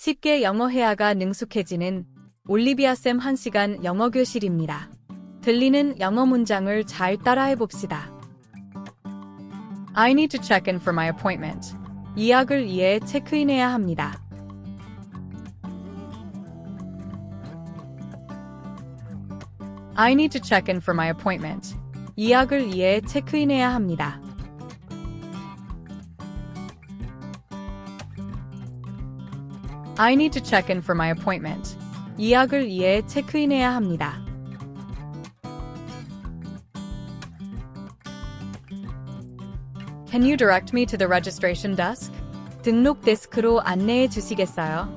쉽게 영어 회화가 능숙해지는 올리비아쌤 1시간 영어 교실입니다. 들리는 영어 문장을 잘 따라해 봅시다. I need to check in for my appointment. 예약을 위해 체크인해야 합니다. I need to check in for my appointment. 예약을 위해 체크인해야 합니다. I need to check in for my appointment. 예약을 위해 체크인해야 합니다. Can you direct me to the registration desk? 등록 데스크로 안내해 주시겠어요?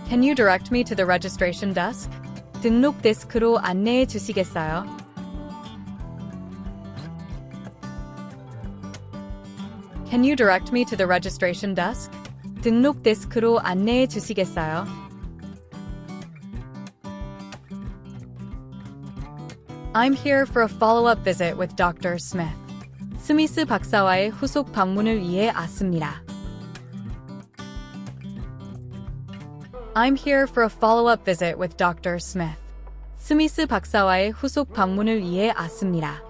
Can you direct me to the registration desk? 등록 데스크로 안내해 주시겠어요? Can you direct me to the registration desk? 등록 데스크로 안내해 주시겠어요? I'm here for a follow-up visit with Dr. Smith. 스미스 박사와의 후속 방문을 위해 왔습니다. I'm here for a follow-up visit with Dr. Smith. 스미스 박사와의 후속 방문을 위해 왔습니다.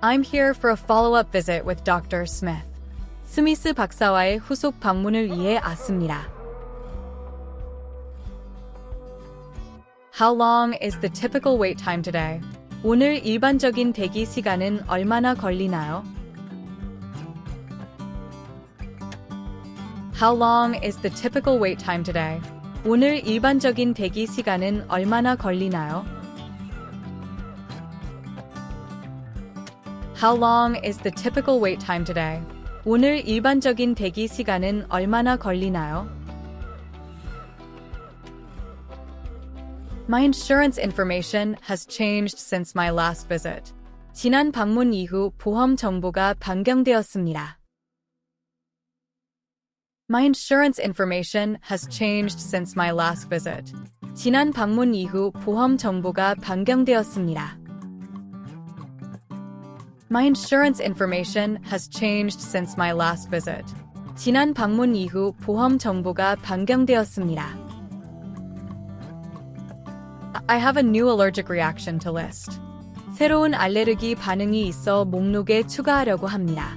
I'm here for a follow-up visit with Dr. Smith. 스미스 박사와의 후속 방문을 위해 왔습니다. How long is the typical wait time today? 오늘 일반적인 대기 시간은 얼마나 걸리나요? How long is the typical wait time today? 오늘 일반적인 대기 시간은 얼마나 걸리나요? How long is the typical wait time today? 오늘 일반적인 대기 시간은 얼마나 걸리나요? My insurance information has changed since my last visit. 지난 방문 이후 보험 정보가 변경되었습니다. My insurance information has changed since my last visit. 지난 방문 이후 보험 정보가 변경되었습니다. My insurance information has changed since my last visit. 지난 방문 이후 보험 정보가 변경되었습니다. I have a new allergic reaction to list. 새로운 알레르기 반응이 있어 목록에 추가하려고 합니다.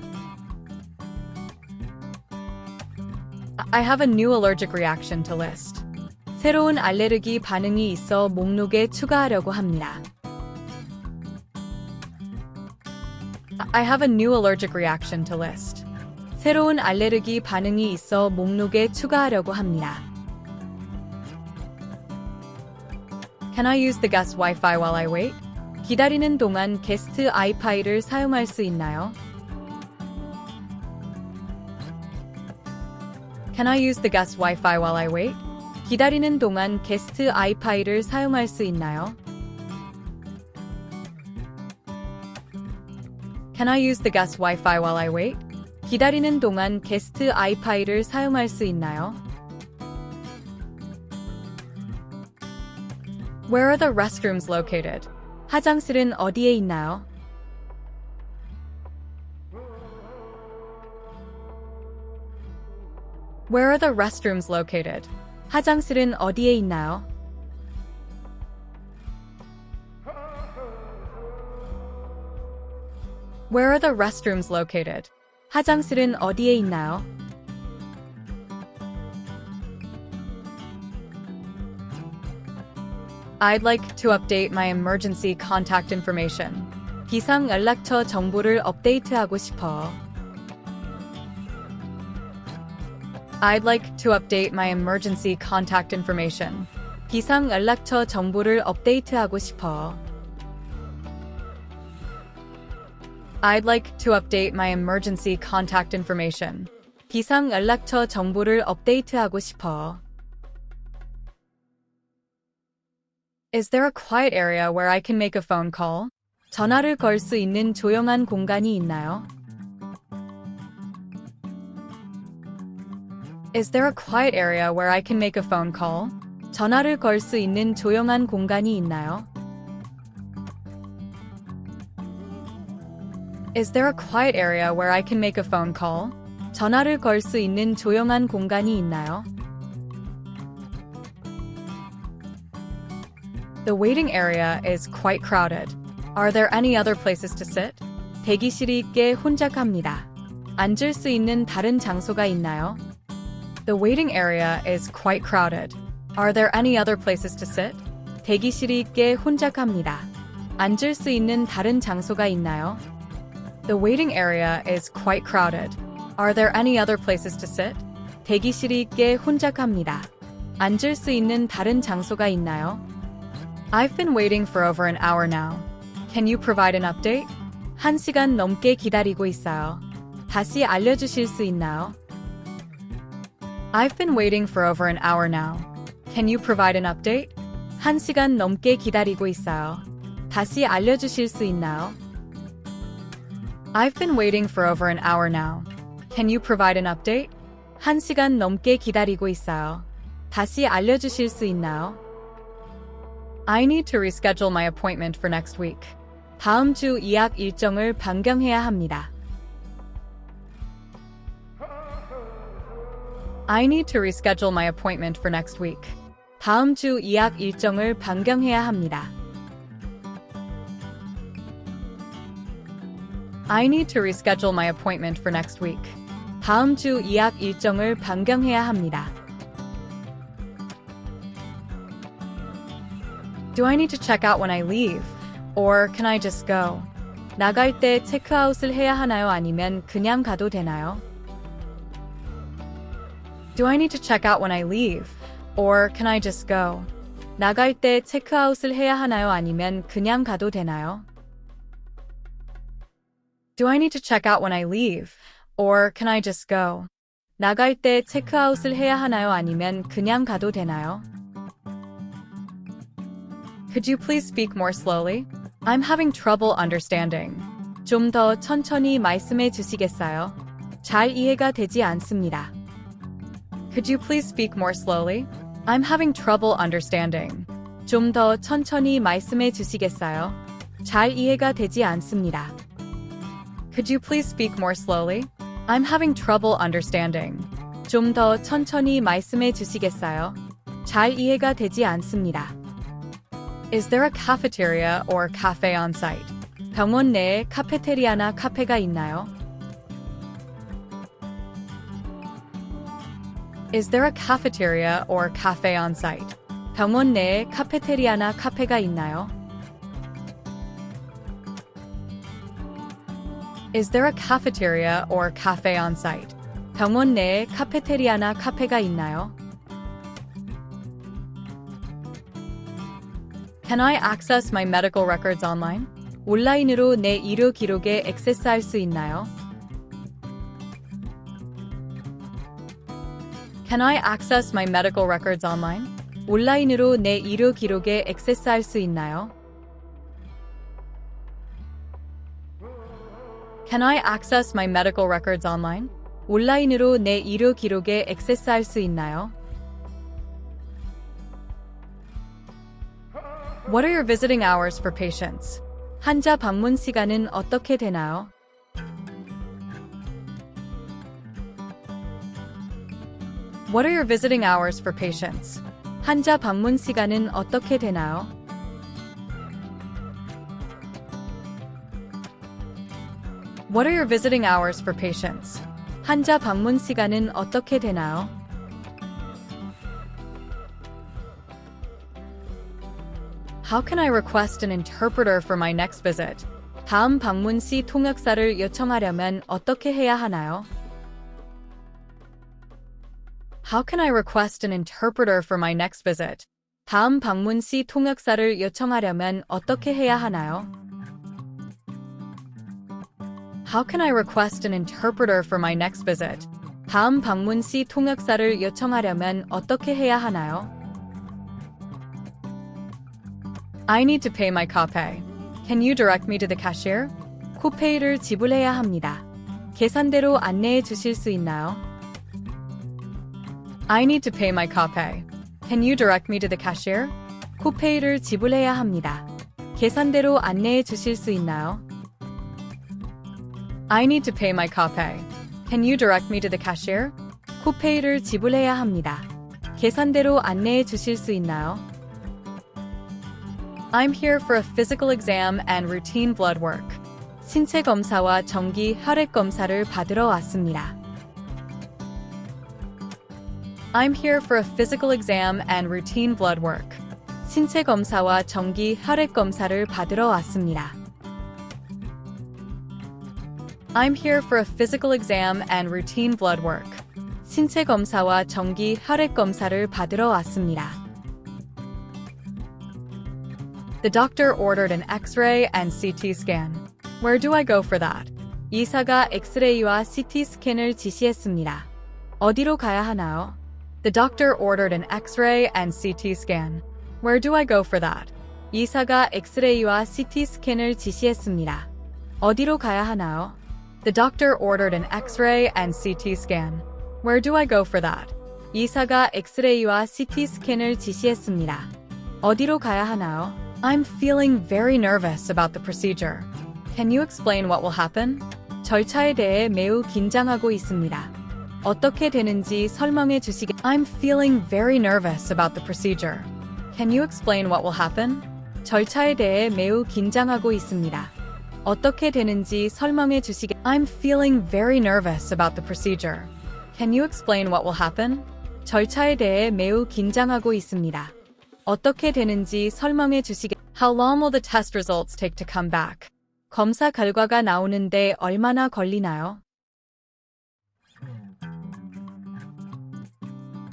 I have a new allergic reaction to list. 새로운 알레르기 반응이 있어 목록에 추가하려고 합니다. I have a new allergic reaction to list. 새로운 알레르기 반응이 있어 목록에 추가하려고 합니다. Can I use the guest Wi-Fi while I wait? 기다리는 동안 게스트 와이파이를 사용할 수 있나요? Can I use the guest Wi-Fi while I wait? 기다리는 동안 게스트 와이파이를 사용할 수 있나요? Can I use the guest Wi-Fi while I wait? 기다리는 동안 게스트 와이파이를 사용할 수 있나요? Where are the restrooms located? 화장실은 어디에 있나요? Where are the restrooms located? 화장실은 어디에 있나요? Where are the restrooms located? 화장실은 어디에 있나요? I'd like to update my emergency contact information. 비상 연락처 정보를 업데이트하고 싶어. I'd like to update my emergency contact information. 비상 연락처 정보를 업데이트하고 싶어. I'd like to update my emergency contact information. 비상 연락처 정보를 업데이트하고 싶어. Is there a quiet area where I can make a phone call? 전화를 걸 수 있는 조용한 공간이 있나요? Is there a quiet area where I can make a phone call? 전화를 걸 수 있는 조용한 공간이 있나요? Is there a quiet area where I can make a phone call? 전화를 걸 수 있는 조용한 공간이 있나요? The waiting area is quite crowded. Are there any other places to sit? 대기실이 꽤 혼잡합니다. 앉을 수 있는 다른 장소가 있나요? The waiting area is quite crowded. Are there any other places to sit? 대기실이 꽤 혼잡합니다. 앉을 수 있는 다른 장소가 있나요? The waiting area is quite crowded. Are there any other places to sit? 대기실이 꽤 혼잡합니다. 앉을 수 있는 다른 장소가 있나요? I've been waiting for over an hour now. Can you provide an update? 1시간 넘게 기다리고 있어요. 다시 알려주실 수 있나요? I've been waiting for over an hour now. Can you provide an update? 1시간 넘게 기다리고 있어요. 다시 알려주실 수 있나요? I've been waiting for over an hour now. Can you provide an update? 1시간 넘게 기다리고 있어요. 다시 알려주실 수 있나요? I need to reschedule my appointment for next week. 다음 주 예약 일정을 변경해야 합니다. I need to reschedule my appointment for next week. 다음 주 예약 일정을 변경해야 합니다. I need to reschedule my appointment for next week. 다음 주 예약 일정을 변경해야 합니다. Do I need to check out when I leave? Or can I just go? 나갈 때 체크아웃을 해야 하나요? 아니면 그냥 가도 되나요? Do I need to check out when I leave? Or can I just go? 나갈 때 체크아웃을 해야 하나요? 아니면 그냥 가도 되나요? Do I need to check out when I leave? Or can I just go? 나갈 때 체크아웃을 해야 하나요? 아니면 그냥 가도 되나요? Could you please speak more slowly? I'm having trouble understanding. 좀 더 천천히 말씀해 주시겠어요? 잘 이해가 되지 않습니다. Could you please speak more slowly? I'm having trouble understanding. 좀 더 천천히 말씀해 주시겠어요? 잘 이해가 되지 않습니다. Could you please speak more slowly? I'm having trouble understanding. 좀 더 천천히 말씀해 주시겠어요? 잘 이해가 되지 않습니다. Is there a cafeteria or cafe on site? 병원 내에 카페테리아나 카페가 있나요? Is there a cafeteria or cafe on site? 병원 내에 카페테리아나 카페가 있나요? Is there a cafeteria or cafe on site? 병원 내에 카페테리아나 카페가 있나요? Can I access my medical records online? 온라인으로 내 의료 기록에 액세스할 수 있나요? Can I access my medical records online? 온라인으로 내 의료 기록에 액세스할 수 있나요? Can I access my medical records online? 온라인으로 내 의료 기록에 액세스할 수 있나요? What are your visiting hours for patients? 환자 방문 시간은 어떻게 되나요? What are your visiting hours for patients? 환자 방문 시간은 어떻게 되나요? What are your visiting hours for patients? 환자 방문 시간은 어떻게 되나요? How can I request an interpreter for my next visit? 다음 방문 시 통역사를 요청하려면 어떻게 해야 하나요? How can I request an interpreter for my next visit? 다음 방문 시 통역사를 요청하려면 어떻게 해야 하나요? How can I request an interpreter for my next visit? 다음 방문 시 통역사를 요청하려면 어떻게 해야 하나요? I need to pay my copay. Can you direct me to the cashier? 코페이를 지불해야 합니다. 계산대로 안내해 주실 수 있나요? I need to pay my copay. Can you direct me to the cashier? 코페이를 지불해야 합니다. 계산대로 안내해 주실 수 있나요? I need to pay my copay. Can you direct me to the cashier? 코페이를 지불해야 합니다. 계산대로 안내해 주실 수 있나요? I'm here for a physical exam and routine blood work. 신체 검사와 정기 혈액 검사를 받으러 왔습니다. I'm here for a physical exam and routine blood work. 신체 검사와 정기 혈액 검사를 받으러 왔습니다. I'm here for a physical exam and routine blood work. 신체 검사와 정기 혈액 검사를 받으러 왔습니다. The doctor ordered an X-ray and CT scan. Where do I go for that? 의사가 엑스레이와 CT 스캔을 지시했습니다. 어디로 가야 하나요? The doctor ordered an X-ray and CT scan. Where do I go for that? 의사가 엑스레이와 CT 스캔을 지시했습니다. 어디로 가야 하나요? The doctor ordered an X-ray and CT scan. Where do I go for that? 의사가 엑스레이와 CT 스캔을 지시했습니다. 어디로 가야 하나요? I'm feeling very nervous about the procedure. Can you explain what will happen? 절차에 대해 매우 긴장하고 있습니다. 어떻게 되는지 설명해 주시겠... I'm feeling very nervous about the procedure. Can you explain what will happen? 절차에 대해 매우 긴장하고 있습니다. 어떻게 되는지 설명해 주시겠... I'm feeling very nervous about the procedure. Can you explain what will happen? 절차에 대해 매우 긴장하고 있습니다. 어떻게 되는지 설명해 주시겠... How long will the test results take to come back? 검사 결과가 나오는데 얼마나 걸리나요?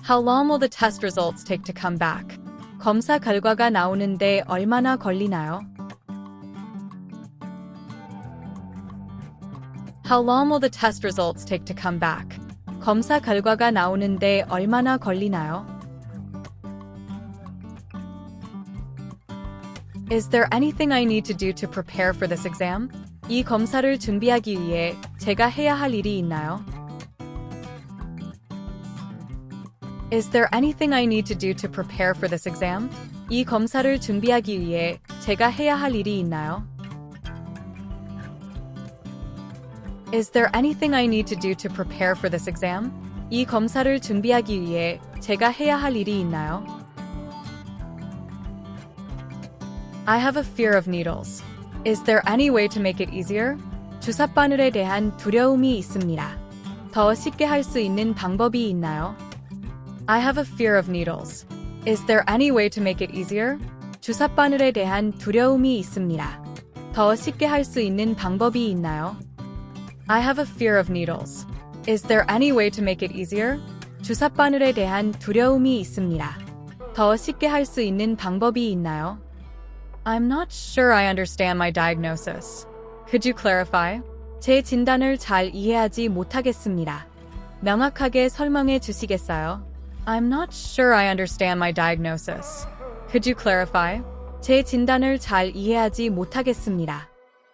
How long will the test results take to come back? 검사 결과가 나오는데 얼마나 걸리나요? How long will the test results take to come back? 검사 결과가 나오는데 얼마나 걸리나요? Is there anything I need to do to prepare for this exam? 이 검사를 준비하기 위해 제가 해야 할 일이 있나요? Is there anything I need to do to prepare for this exam? 이 검사를 준비하기 위해 제가 해야 할 일이 있나요? Is there anything I need to do to prepare for this exam? 이 검사를 준비하기 위해 제가 해야 할 일이 있나요? I have a fear of needles. Is there any way to make it easier? 주사바늘에 대한 두려움이 있습니다. 더 쉽게 할 수 있는 방법이 있나요? I have a fear of needles. Is there any way to make it easier? 주사바늘에 대한 두려움이 있습니다. 더 쉽게 할 수 있는 방법이 있나요? I have a fear of needles. Is there any way to make it easier? 주사바늘에 대한 두려움이 있습니다. 더 쉽게 할 수 있는 방법이 있나요? I'm not sure I understand my diagnosis. Could you clarify? 제 진단을 잘 이해하지 못하겠습니다. 명확하게 설명해 주시겠어요? I'm not sure I understand my diagnosis. Could you clarify? 제 진단을 잘 이해하지 못하겠습니다.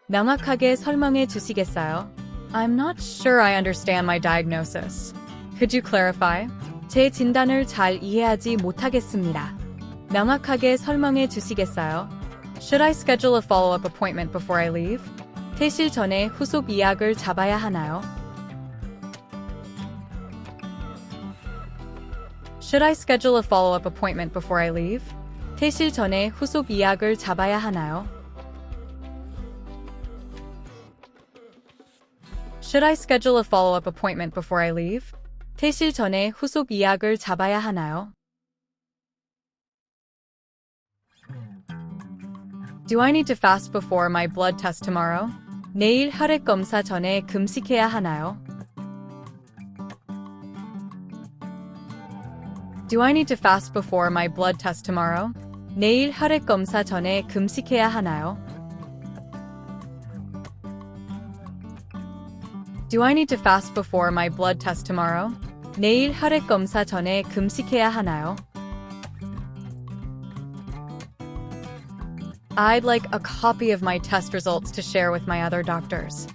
명확하게 설명해 주시겠어요? I'm not sure I understand my diagnosis. Could you clarify? 제 진단을 잘 이해하지 못하겠습니다. 명확하게 설명해 주시겠어요? Should I schedule a follow-up appointment before I leave? 퇴실 전에 후속 예약을 잡아야 하나요? Should I schedule a follow-up appointment before I leave? 퇴실 전에 후속 예약을 잡아야 하나요? Should I schedule a follow-up appointment before I leave? 퇴실 전에 후속 예약을 잡아야 하나요? Do I need to fast before my blood test tomorrow? 내일 혈액 검사 전에 금식해야 하나요? Do I need to fast before my blood test tomorrow? 내일 혈액 검사 전에 금식해야 하나요? Do I need to fast before my blood test tomorrow? 내일 혈액 검사 전에 금식해야 하나요? I'd like a copy of my test results to share with my other doctors.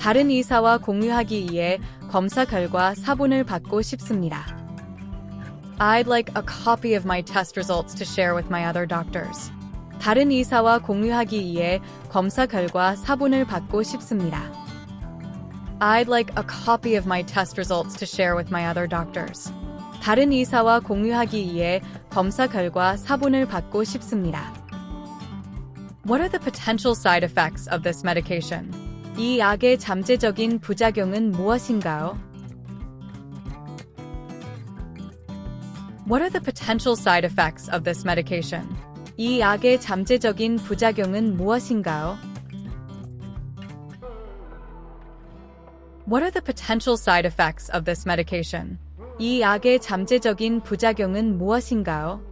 다른 의사와 공유하기 위해 검사 결과 사본을 받고 싶습니다. I'd like a copy of my test results to share with my other doctors. 다른 의사와 공유하기 위해 검사 결과 사본을 받고 싶습니다. I'd like a copy of my test results to share with my other doctors. 다른 의사와 공유하기 위해 검사 결과 사본을 받고 싶습니다. What are the potential side effects of this medication? 이 약의 잠재적인 부작용은 무엇인가요? What are the potential side effects of this medication? 이 약의 잠재적인 부작용은 무엇인가요? What are the potential side effects of this medication? 이 약의 잠재적인 부작용은 무엇인가요?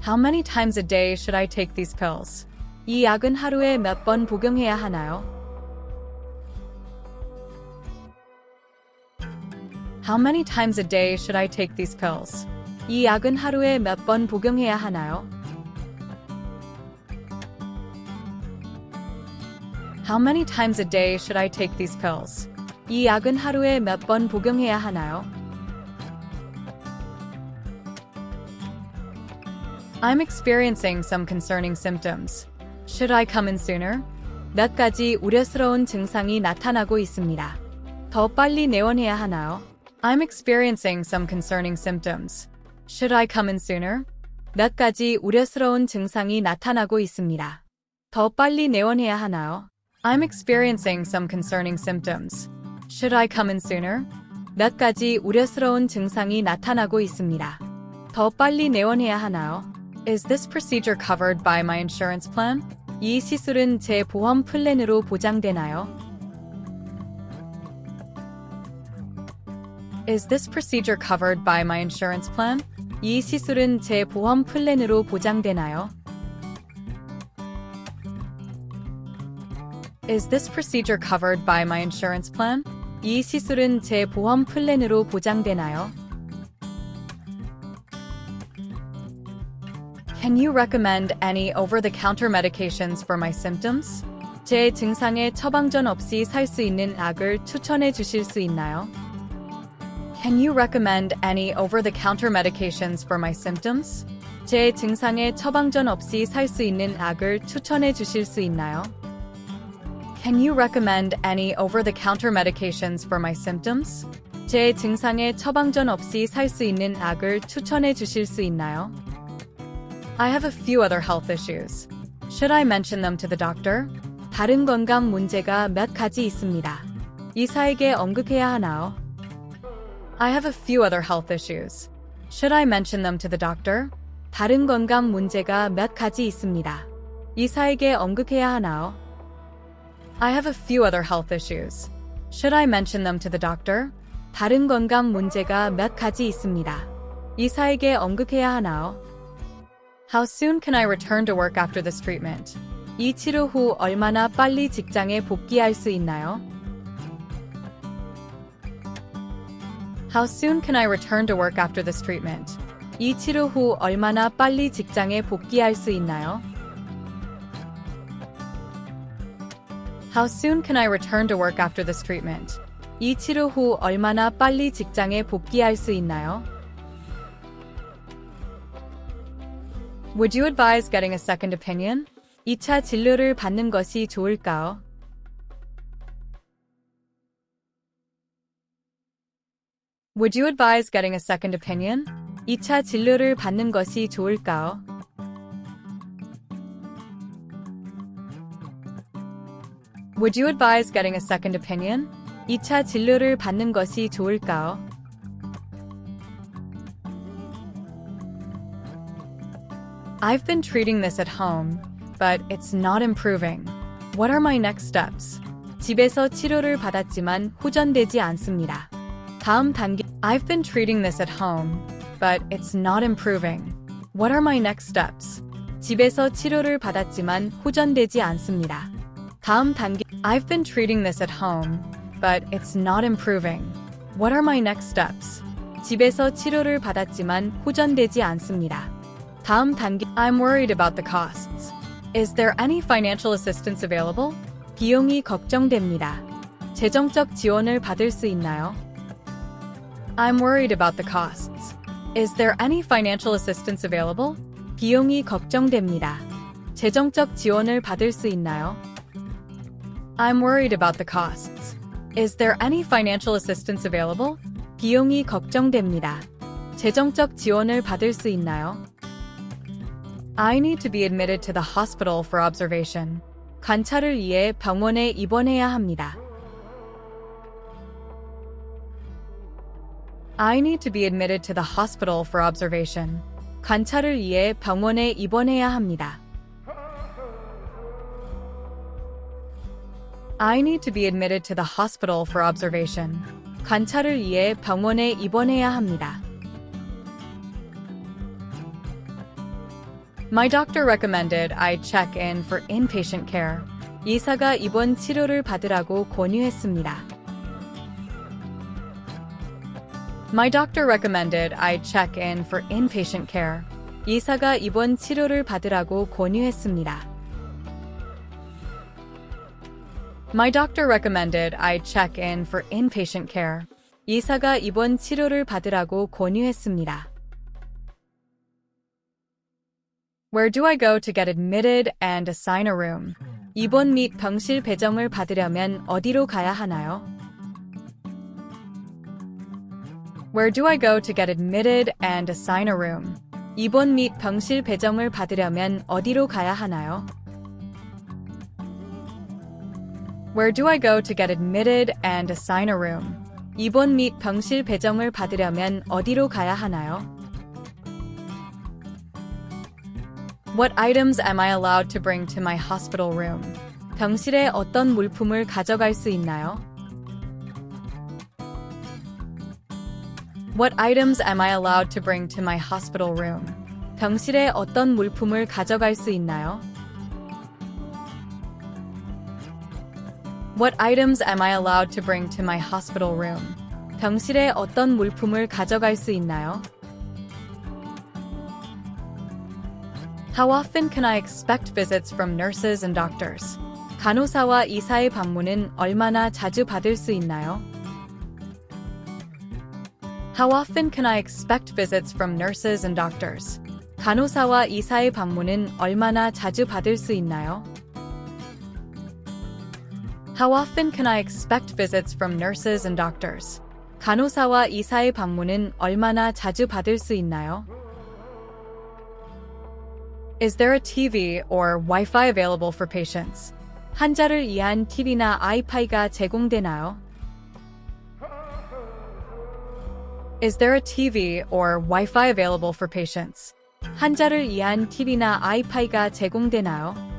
How many times a day should I take these pills? 이 약은 하루에 몇 번 복용해야 하나요? How many times a day should I take these pills? 이 약은 하루에 몇 번 복용해야 하나요? How many times a day should I take these pills? 이 약은 하루에 몇 번 복용해야 하나요? I'm experiencing some concerning symptoms. Should I come in sooner? 몇 가지 우려스러운 증상이 나타나고 있습니다. 더 빨리 내원해야 하나요? I'm experiencing some concerning symptoms. Should I come in sooner? 몇 가지 우려스러운 증상이 나타나고 있습니다. 더 빨리 내원해야 하나요? I'm experiencing some concerning symptoms. Should I come in sooner? 몇 가지 우려스러운 증상이 나타나고 있습니다. 더 빨리 내원해야 하나요? Is this procedure covered by my insurance plan? 이 시술은 제 보험 플랜으로 보장되나요? Is this procedure covered by my insurance plan? 이 시술은 제 보험 플랜으로 보장되나요? Is this procedure covered by my insurance plan? 이 시술은 제 보험 플랜으로 보장되나요? Can you recommend any over-the-counter medications for my symptoms? 제 증상에 처방전 없이 살 수 있는 약을 추천해 주실 수 있나요? Can you recommend any over-the-counter medications for my symptoms? 제 증상에 처방전 없이 살 수 있는 약을 추천해 주실 수 있나요? Can you recommend any over-the-counter medications for my symptoms? 제 증상에 처방전 없이 살 수 있는 약을 추천해 주실 수 있나요? I have a few other health issues. Should I mention them to the doctor? 다른 건강 문제가 몇 가지 있습니다. 의사에게 언급해야 하나요? I have a few other health issues. Should I mention them to the doctor? 다른 건강 문제가 몇 가지 있습니다. 의사에게 언급해야 하나요? I have a few other health issues. Should I mention them to the doctor? 다른 건강 문제가 몇 가지 있습니다. 의사에게 언급해야 하나요? How soon can I return to work after this treatment? 이 치료 후 얼마나 빨리 직장에 복귀할 수 있나요? How soon can I return to work after this treatment? 이 치료 후 얼마나 빨리 직장에 복귀할 수 있나요? How soon can I return to work after this treatment? 이 치료 후 얼마나 빨리 직장에 복귀할 수 있나요? Would you advise getting a second opinion? 2차 진료를 받는 것이 좋을까요? Would you advise getting a second opinion? 2차 진료를 받는 것이 좋을까요? Would you advise getting a second opinion? 2차 진료를 받는 것이 좋을까요? I've been treating this at home, but it's not improving. What are my next steps? 집에서 치료를 받았지만 호전되지 않습니다. 다음 단계. I've been treating this at home, but it's not improving. What are my next steps? 집에서 치료를 받았지만 호전되지 않습니다. 다음 단계. I've been treating this at home, but it's not improving. What are my next steps? 집에서 치료를 받았지만 호전되지 않습니다. 다음 단계. I'm worried about the costs. Is there any financial assistance available? 비용이 걱정됩니다. 재정적 지원을 받을 수 있나요? I'm worried about the costs. Is there any financial assistance available? 비용이 걱정됩니다. 재정적 지원을 받을 수 있나요? I'm worried about the costs. Is there any financial assistance available? 비용이 걱정됩니다. 재정적 지원을 받을 수 있나요? I need to be admitted to the hospital for observation. 관찰을 위해 병원에 입원해야 합니다. I need to be admitted to the hospital for observation. 관찰을 위해 병원에 입원해야 합니다. I need to be admitted to the hospital for observation. 관찰을 위해 병원에 입원해야 합니다. My doctor recommended I check in for inpatient care. 의사가 입원 치료를 받으라고 권유했습니다. My doctor recommended I check in for inpatient care. 의사가 입원 치료를 받으라고 권유했습니다. My doctor recommended I check in for inpatient care. 의사가 입원 치료를 받으라고 권유했습니다. Where do I go to get admitted and assign a room? 입원 및 병실 배정을 받으려면 어디로 가야 하나요? Where do I go to get admitted and assign a room? 입원 및 병실 배정을 받으려면 어디로 가야 하나요? Where do I go to get admitted and assign a room? 입원 및 병실 배정을 받으려면 어디로 가야 하나요? What items am I allowed to bring to my hospital room? 병실에 어떤 물품을 가져갈 수 있나요? What items am I allowed to bring to my hospital room? 병실에 어떤 물품을 가져갈 수 있나요? What items am I allowed to bring to my hospital room? 병실에 어떤 물품을 가져갈 수 있나요? How often can I expect visits from nurses and doctors? 간호사와 의사의 방문은 얼마나 자주 받을 수 있나요? How often can I expect visits from nurses and doctors? 간호사와 의사의 방문은 얼마나 자주 받을 수 있나요? How often can I expect visits from nurses and doctors? 간호사와 의사의 방문은 얼마나 자주 받을 수 있나요? Is there a TV or Wi-Fi available for patients? 환자를 위한 TV나 와이파이가 제공되나요? Is there a TV or Wi-Fi available for patients? 환자를 위한 TV나 와이파이가 제공되나요?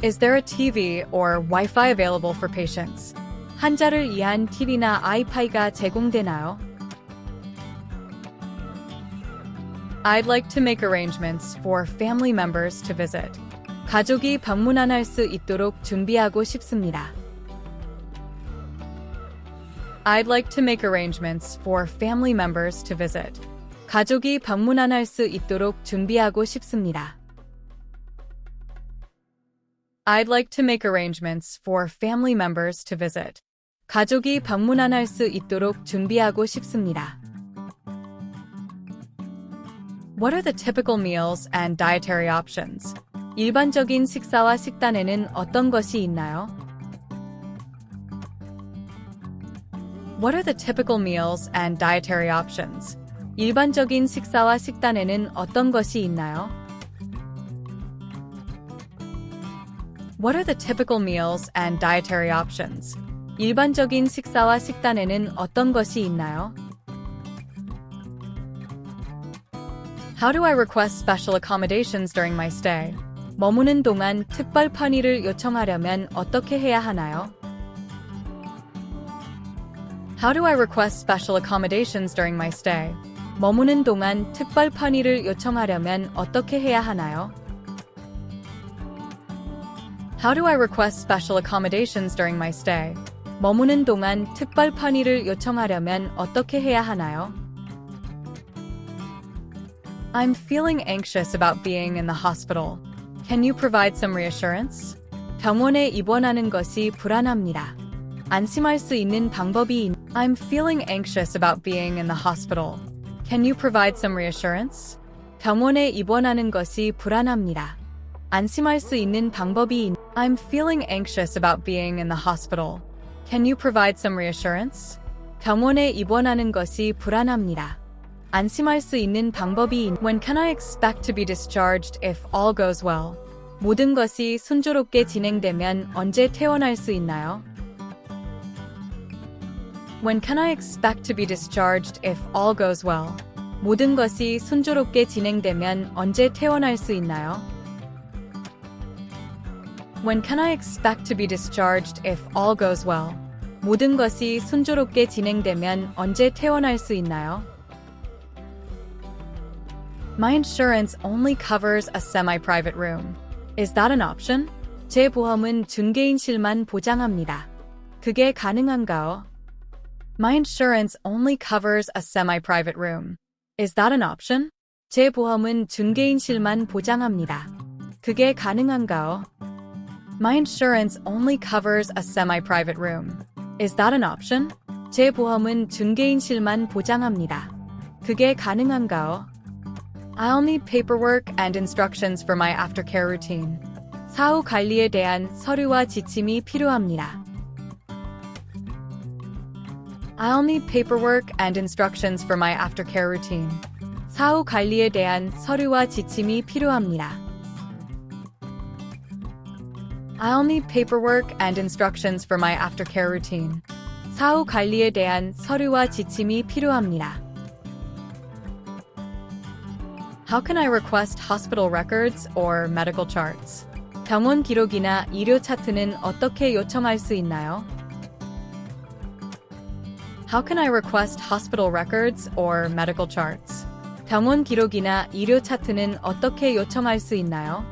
Is there a TV or Wi-Fi available for patients? 환자를 위한 TV나 와이파이가 제공되나요? I'd like to make arrangements for family members to visit. 가족이 방문할 수 있도록 준비하고 싶습니다. I'd like to make arrangements for family members to visit. 가족이 방문할 수 있도록 준비하고 싶습니다. I'd like to make arrangements for family members to visit. 가족이 방문할 수 있도록 준비하고 싶습니다. What are the typical meals and dietary options? 일반적인 식사와 식단에는 어떤 것이 있나요? What are the typical meals and dietary options? 일반적인 식사와 식단에는 어떤 것이 있나요? What are the typical meals and dietary options? 일반적인 식사와 식단에는 어떤 것이 있나요? How do I request special accommodations during my stay? 머무는 동안 특별 편의를 요청하려면 어떻게 해야 하나요? How do I request special accommodations during my stay? 머무는 동안 특별 편의를 요청하려면 어떻게 해야 하나요? How do I request special accommodations during my stay? 머무는 동안 특별 편의를 요청하려면 어떻게 해야 하나요? I'm feeling anxious about being in the hospital. Can you provide some reassurance? 병원에 입원하는 것이 불안합니다. 안심할 수 있는 방법이 I'm feeling anxious about being in the hospital. Can you provide some reassurance? 병원에 입원하는 것이 불안합니다. 안심할 수 있는 방법이 I'm feeling anxious about being in the hospital. Can you provide some reassurance? 병원에 입원하는 것이 불안합니다. 안심할 수 있는 방법이 When can I expect to be discharged if all goes well? 모든 것이 순조롭게 진행되면 언제 퇴원할 수 있나요? When can I expect to be discharged if all goes well? 모든 것이 순조롭게 진행되면 언제 퇴원할 수 있나요? When can I expect to be discharged if all goes well? 모든 것이 순조롭게 진행되면 언제 퇴원할 수 있나요? My insurance only covers a semi-private room. Is that an option? 제 보험은 중개인실만 보장합니다. 그게 가능한가요? My insurance only covers a semi-private room. Is that an option? 제 보험은 중개인실만 보장합니다. 그게 가능한가요? My insurance only covers a semi-private room. Is that an option? 제 보험은 중개인실만 보장합니다. 그게 가능한가요? I'll need paperwork and instructions for my aftercare routine. 사후 관리에 대한 서류와 지침이 필요합니다. I'll need paperwork and instructions for my aftercare routine. 사후 관리에 대한 서류와 지침이 필요합니다. I'll need paperwork and instructions for my aftercare routine. 사후 관리에 대한 서류와 지침이 필요합니다. How can I request hospital records or medical charts? 병원 기록이나 의료 차트는 어떻게 요청할 수 있나요? How can I request hospital records or medical charts? 병원 기록이나 의료 차트는 어떻게 요청할 수 있나요?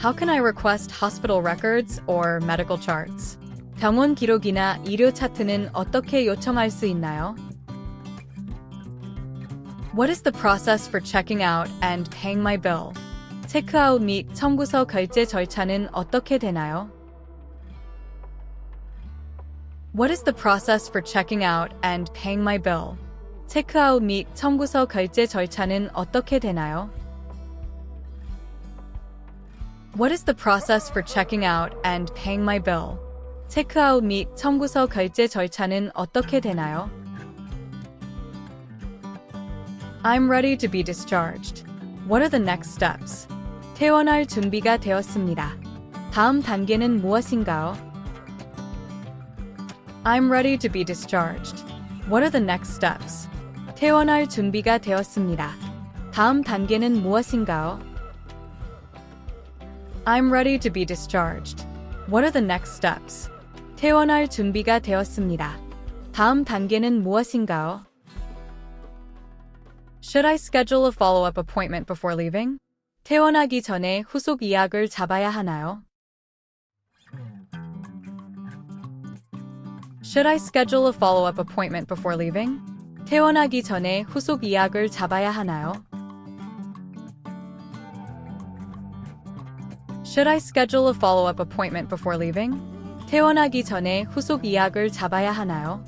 How can I request hospital records or medical charts? 병원 기록이나 의료 차트는 어떻게 요청할 수 있나요? What is the process for checking out and paying my bill? 체크아웃 및 청구서 결제 절차는 어떻게 되나요? What is the process for checking out and paying my bill? 체크아웃 및 청구서 결제 절차는 어떻게 되나요? What is the process for checking out and paying my bill? 체크아웃 및 청구서 결제 절차는 어떻게 되나요? I'm ready to be discharged. What are the next steps? 퇴원할 준비가 되었습니다. 다음 단계는 무엇인가요? I'm ready to be discharged. What are the next steps? 퇴원할 준비가 되었습니다. 다음 단계는 무엇인가요? I'm ready to be discharged. What are the next steps? 퇴원할 준비가 되었습니다. 다음 단계는 무엇인가요? Should I schedule a follow-up appointment before leaving? 퇴원하기 전에 후속 예약을 잡아야 하나요? Should I schedule a follow-up appointment before leaving? 퇴원하기 전에 후속 예약을 잡아야 하나요? Should I schedule a follow-up appointment before leaving? 퇴원하기 전에 후속 예약을 잡아야 하나요?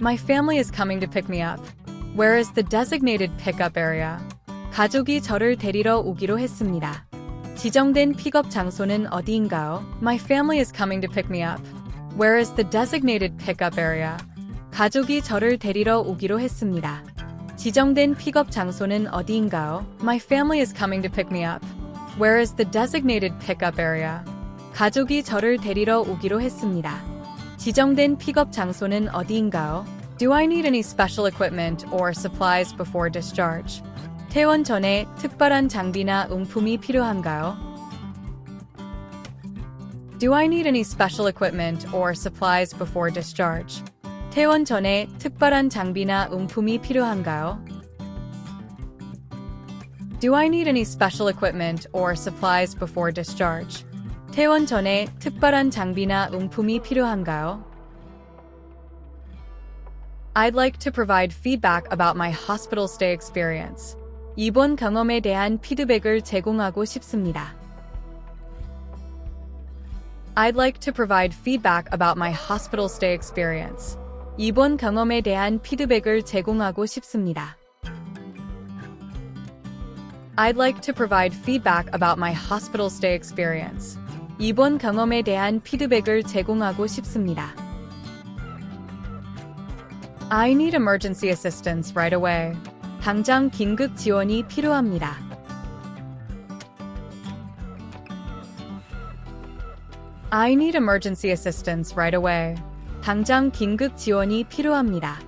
My family is coming to pick me up. Where is the designated pickup area? 가족이 저를 데리러 오기로 했습니다. 지정된 픽업 장소는 어디인가요? My family is coming to pick me up. Where is the designated pickup area? 가족이 저를 데리러 오기로 했습니다. 지정된 픽업 장소는 어디인가요? My family is coming to pick me up. Where is the designated pickup area? 가족이 저를 데리러 오기로 했습니다. 지정된 픽업 장소는 어디인가요? Do I need any special equipment or supplies before discharge? 퇴원 전에 특별한 장비나 용품이 필요한가요? Do I need any special equipment or supplies before discharge? 퇴원 전에 특별한 장비나 용품이 필요한가요? Do I need any special equipment or supplies before discharge? 퇴원 전에 특별한 장비나 용품이 필요한가요? I'd like to provide feedback about my hospital stay experience. 입원 경험에 대한 피드백을 제공하고 싶습니다. I'd like to provide feedback about my hospital stay experience. 입원 경험에 대한 피드백을 제공하고 싶습니다. I'd like to provide feedback about my hospital stay experience. 입원 경험에 대한 피드백을 제공하고 싶습니다. I need emergency assistance right away. 당장 긴급 지원이 필요합니다. I need emergency assistance right away. 당장 긴급 지원이 필요합니다.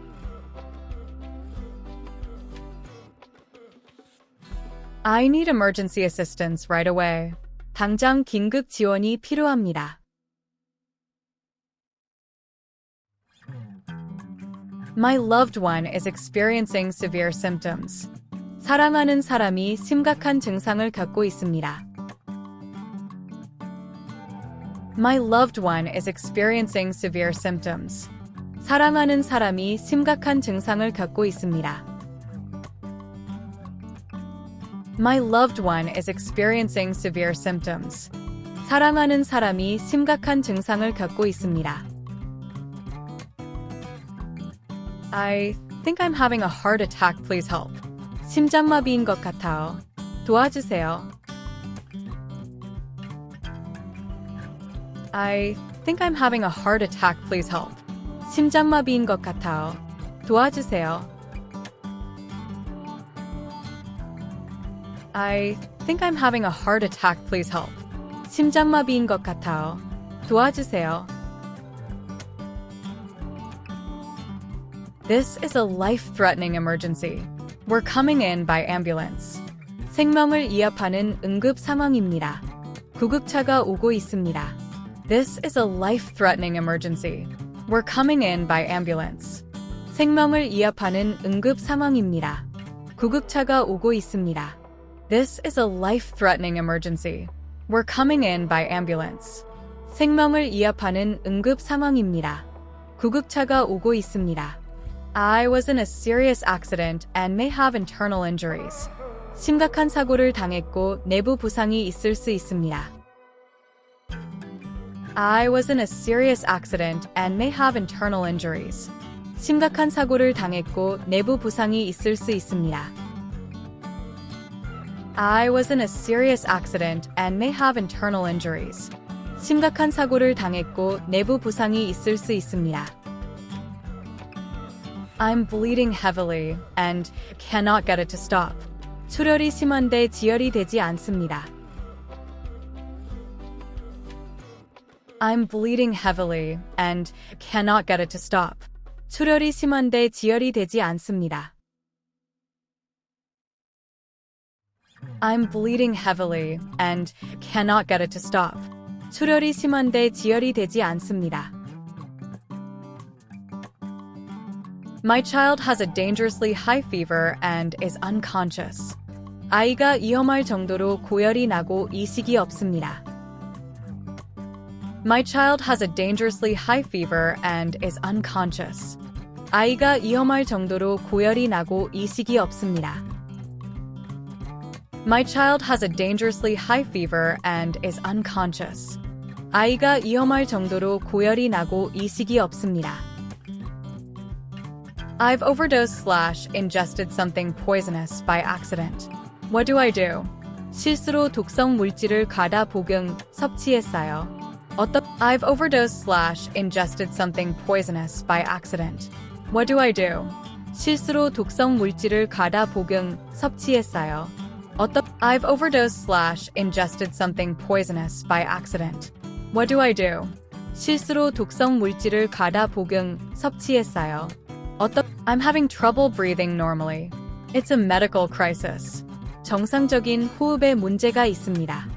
I need emergency assistance right away. 당장 긴급 지원이 필요합니다. My loved one is experiencing severe symptoms. 사랑하는 사람이 심각한 증상을 겪고 있습니다. My loved one is experiencing severe symptoms. 사랑하는 사람이 심각한 증상을 겪고 있습니다. My loved one is experiencing severe symptoms. 사랑하는 사람이 심각한 증상을 겪고 있습니다. I think I'm having a heart attack. Please help. 심장마비인 것 같아요. 도와주세요. I think I'm having a heart attack. Please help. 심장마비인 것 같아요. 도와주세요. I think I'm having a heart attack. Please help. 심장마비인 것 같아요. 도와주세요. This is a life-threatening emergency. We're coming in by ambulance. 생명을 위협하는 응급 상황입니다. 구급차가 오고 있습니다. This is a life-threatening emergency. We're coming in by ambulance. 생명을 위협하는 응급 상황입니다. 구급차가 오고 있습니다. This is a life-threatening emergency. We're coming in by ambulance. 생명을 위협하는 응급 상황입니다. 구급차가 오고 있습니다. I was in a serious accident and may have internal injuries. 심각한 사고를 당했고 내부 부상이 있을 수 있습니다. I was in a serious accident and may have internal injuries. 심각한 사고를 당했고 내부 부상이 있을 수 있습니다. I was in a serious accident and may have internal injuries. 심각한 사고를 당했고 내부 부상이 있을 수 있습니다. I'm bleeding heavily and cannot get it to stop. 출혈이 심한데 지혈이 되지 않습니다. I'm bleeding heavily and cannot get it to stop. 출혈이 심한데 지혈이 되지 않습니다. I'm bleeding heavily and cannot get it to stop. 출혈이 심한데 지혈이 되지 않습니다. My child has a dangerously high fever and is unconscious. 아이가 위험할 정도로 고열이 나고 이식이 없습니다. My child has a dangerously high fever and is unconscious. 아이가 위험할 정도로 고열이 나고 이식이 없습니다. My child has a dangerously high fever and is unconscious. 아이가 위험할 정도로 고열이 나고 이식이 없습니다. I've overdosed/ingested something poisonous by accident. What do I do? 실수로 독성 물질을 가다 복용, 섭취했어요. I've overdosed/ingested something poisonous by accident. What do I do? 실수로 독성 물질을 가다 복용, 섭취했어요. I've overdosed/ingested something poisonous by accident. What do I do? 실수로 독성 물질을 가다 복용, 섭취했어요. I'm having trouble breathing normally. It's a medical crisis. 정상적인 호흡에 문제가 있습니다.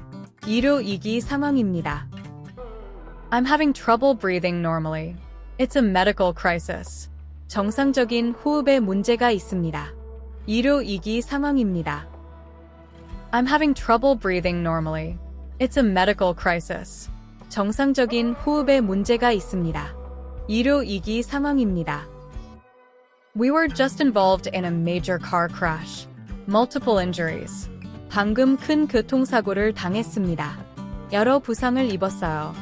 의료 위기 상황입니다. I'm having trouble breathing normally. It's a medical crisis. 정상적인 호흡에 문제가 있습니다. 의료 위기 상황입니다. I'm having trouble breathing normally. It's a medical crisis. 정상적인 호흡에 문제가 있습니다. 의료 위기 상황입니다. We were just involved in a major car crash. Multiple injuries. 방금 큰 교통사고를 당했습니다. 여러 부상을 입었어요.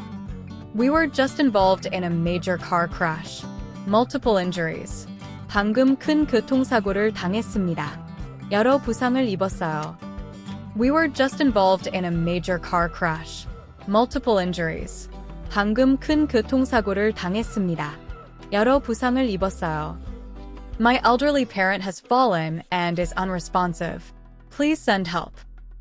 We were just involved in a major car crash. Multiple injuries. 방금 큰 교통사고를 당했습니다. 여러 부상을 입었어요. We were just involved in a major car crash. Multiple injuries. 방금 큰 교통사고를 당했습니다. 여러 부상을 입었어요. My elderly parent has fallen and is unresponsive. Please send help.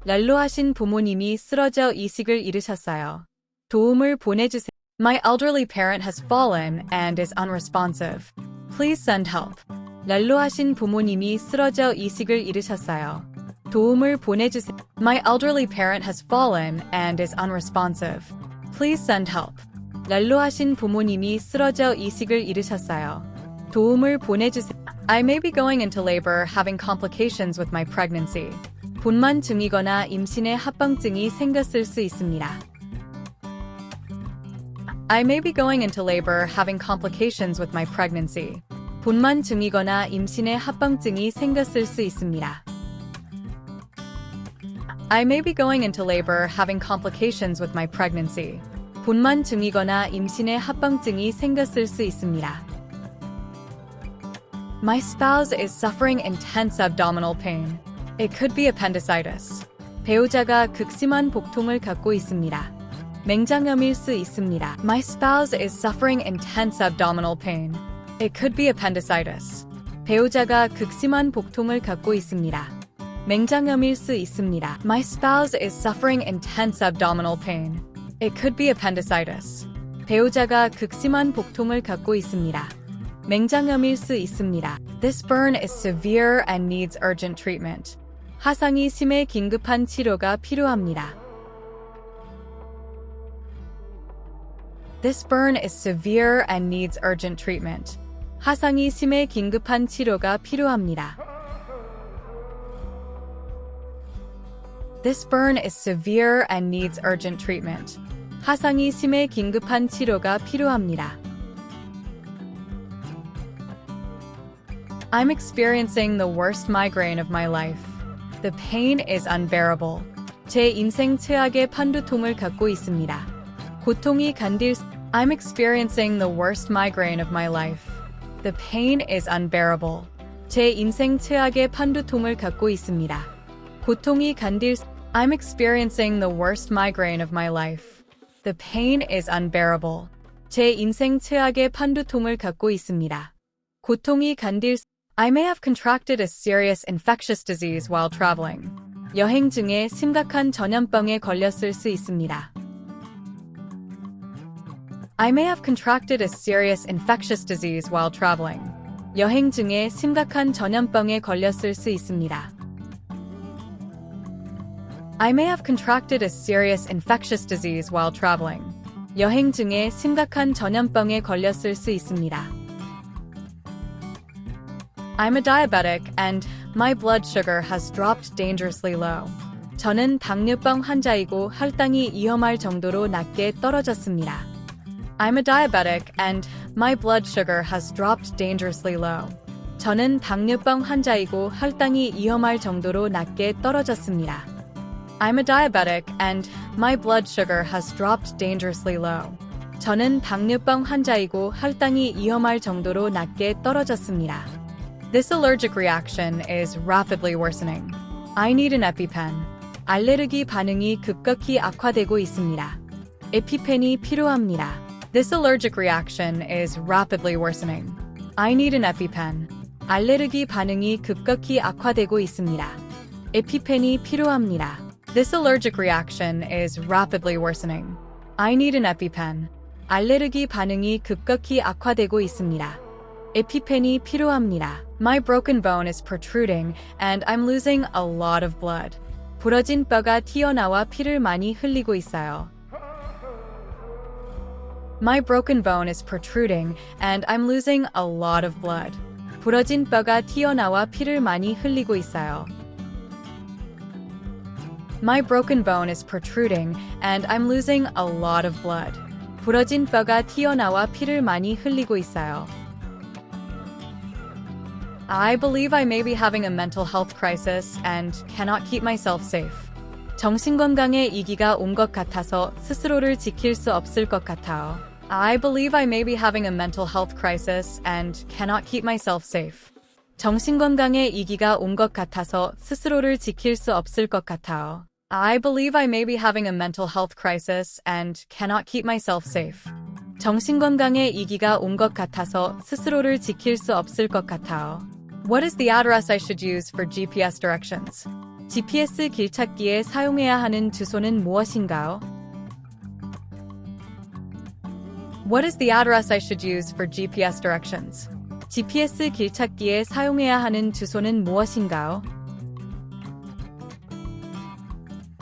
연로하신 부모님이 쓰러져 이식을 잃으셨어요. 도움을 보내주세요. My elderly parent has fallen and is unresponsive. Please send help. 연로하신 부모님이 쓰러져 이식을 잃으셨어요. 도움을 보내주세요. My elderly parent has fallen and is unresponsive. Please send help. 연로하신 부모님이 쓰러져 이식을 잃으셨어요. 도움을 보내주세요. I may be going into labor having complications with my pregnancy. 분만 중이거나 임신에 합병증이 생겼을 수 있습니다. I may be going into labor having complications with my pregnancy. 분만 중이거나 임신에 합병증이 생겼을 수 있습니다. I may be going into labor having complications with my pregnancy. 분만 중이거나 임신에 합병증이 생겼을 수 있습니다. My spouse is suffering intense abdominal pain. It could be appendicitis. 배우자가 극심한 복통을 갖고 있습니다. 맹장염일 수 있습니다. My spouse is suffering intense abdominal pain. It could be appendicitis. 배우자가 극심한 복통을 갖고 있습니다. 맹장염일 수 있습니다. My spouse is suffering intense abdominal pain. It could be appendicitis. 배우자가 극심한 복통을 갖고 있습니다. 맹장염일 수 있습니다. This burn is severe and needs urgent treatment. 화상이 심해 긴급한 치료가 필요합니다. This burn is severe and needs urgent treatment. 화상이 심해 긴급한 치료가 필요합니다. This burn is severe and needs urgent treatment. 화상이 심해 긴급한 치료가 필요합니다. I'm experiencing the worst migraine of my life. The pain is unbearable. 제 인생 최악의 편두통을 갖고 있습니다. 고통이 견딜 I'm experiencing the worst migraine of my life. The pain is unbearable. 제 인생 최악의 편두통을 갖고 있습니다. 고통이 견딜 I'm experiencing the worst migraine of my life. The pain is unbearable. 제 인생 최악의 편두통을 갖고 있습니다. 고통이 견딜 I may have contracted a serious infectious disease while traveling. 여행 중에 심각한 전염병에 걸렸을 수 있습니다. I may have contracted a serious infectious disease while traveling. 여행 중에 심각한 전염병에 걸렸을 수 있습니다. I may have contracted a serious infectious disease while traveling. 여행 중에 심각한 전염병에 걸렸을 수 있습니다. I'm a diabetic and my blood sugar has dropped dangerously low. 저는 당뇨병 환자이고 혈당이 위험할 정도로 낮게 떨어졌습니다. I'm a diabetic and my blood sugar has dropped dangerously low. 저는 당뇨병 환자이고 혈당이 위험할 정도로 낮게 떨어졌습니다. I'm a diabetic and my blood sugar has dropped dangerously low. 저는 당뇨병 환자이고 혈당이 위험할 정도로 낮게 떨어졌습니다. This allergic reaction is rapidly worsening. I need an EpiPen. 알레르기 반응이 급격히 악화되고 있습니다. 에피펜이 필요합니다. This allergic reaction is rapidly worsening. I need an EpiPen. 알레르기 반응이 급격히 악화되고 있습니다. 에피펜이 필요합니다. This allergic reaction is rapidly worsening. I need an EpiPen. 알레르기 반응이 급격히 악화되고 있습니다. 에피펜이 필요합니다. My broken bone is protruding and I'm losing a lot of blood. 부러진 뼈가 튀어나와 피를 많이 흘리고 있어요. My broken bone is protruding and I'm losing a lot of blood. 부러진 뼈가 튀어나와 피를 많이 흘리고 있어요. My broken bone is protruding and I'm losing a lot of blood. 부러진 뼈가 튀어나와 피를 많이 흘리고 있어요. I believe I may be having a mental health crisis and cannot keep myself safe. 정신건강에 위기가 온 것 같아서 스스로를 지킬 수 없을 것 같아요. I believe I may be having a mental health crisis and cannot keep myself safe. 정신건강에 위기가 온 것 같아서 스스로를 지킬 수 없을 것 같아요. I believe I may be having a mental health crisis and cannot keep myself safe. 정신건강에 위기가 온 것 같아서 스스로를 지킬 수 없을 것 같아요. What is the address I should use for GPS directions? GPS 길찾기에 사용해야 하는 주소는 무엇인가요? What is the address I should use for GPS directions? GPS 길찾기에 사용해야 하는 주소는 무엇인가요?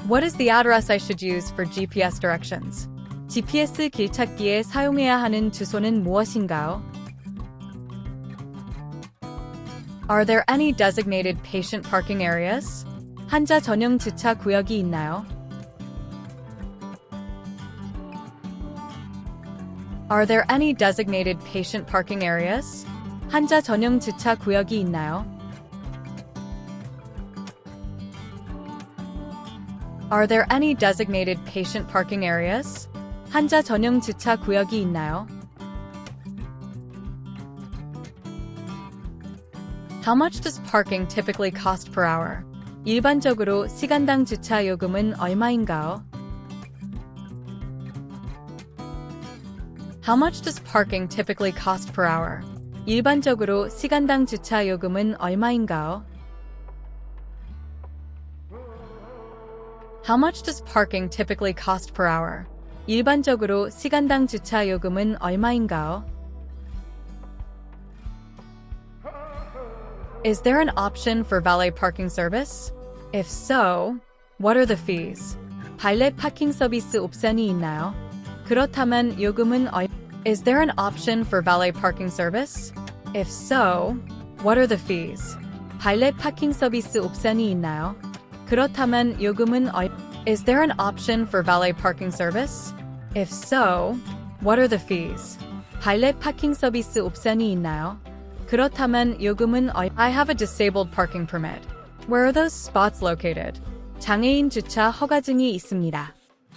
What is the address I should use for GPS directions? GPS 길찾기에 사용해야 하는 주소는 무엇인가요? Are there any designated patient parking areas? 환자 전용 주차 구역이 있나요? Are there any designated patient parking areas? 환자 전용 주차 구역이 있나요? Are there any designated patient parking areas? 환자 전용 주차 구역이 있나요? How much does parking typically cost per hour? 일반적으로 시간당 주차 요금은 얼마인가요? How much does parking typically cost per hour? 일반적으로 시간당 주차 요금은 얼마인가요? How much does parking typically cost per hour? 일반적으로 시간당 주차 요금은 얼마인가요? Is there an option for valet parking service? If so, what are the fees? 발레 파킹 서비스 옵션이 있나요? 그렇다면 요금은 Is there an option for valet parking service? If so, what are the fees? 발레 파킹 서비스 옵션이 있나요? 그렇다면 요금은 Is there an option for valet parking service? If so, what are the fees? 발레 파킹 서비스 옵션이 있나요? 그렇다면 요금은 I have a disabled parking permit. Where are those spots located? 장애인 주차 허가증이 있습니다.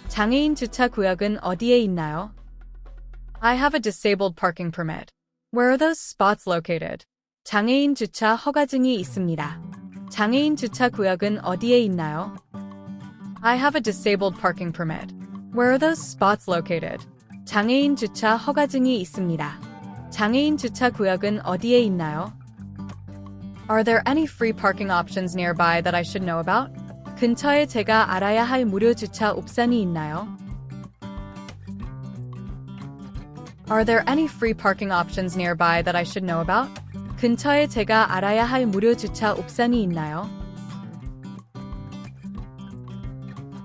장애인 주차 구역은 어디에 있나요? I have a disabled parking permit. Where are those spots located? 장애인 주차 허가증이 있습니다. 장애인 주차 구역은 어디에 있나요? I have a disabled parking permit. Where are those spots located? 장애인 주차 허가증이 있습니다. 장애인 주차 구역은 어디에 있나요? Are there any free parking options nearby that I should know about? 근처에 제가 알아야 할 무료 주차 옵션이 있나요? Are there any free parking options nearby that I should know about? 근처에 제가 알아야 할 무료 주차 옵션이 있나요?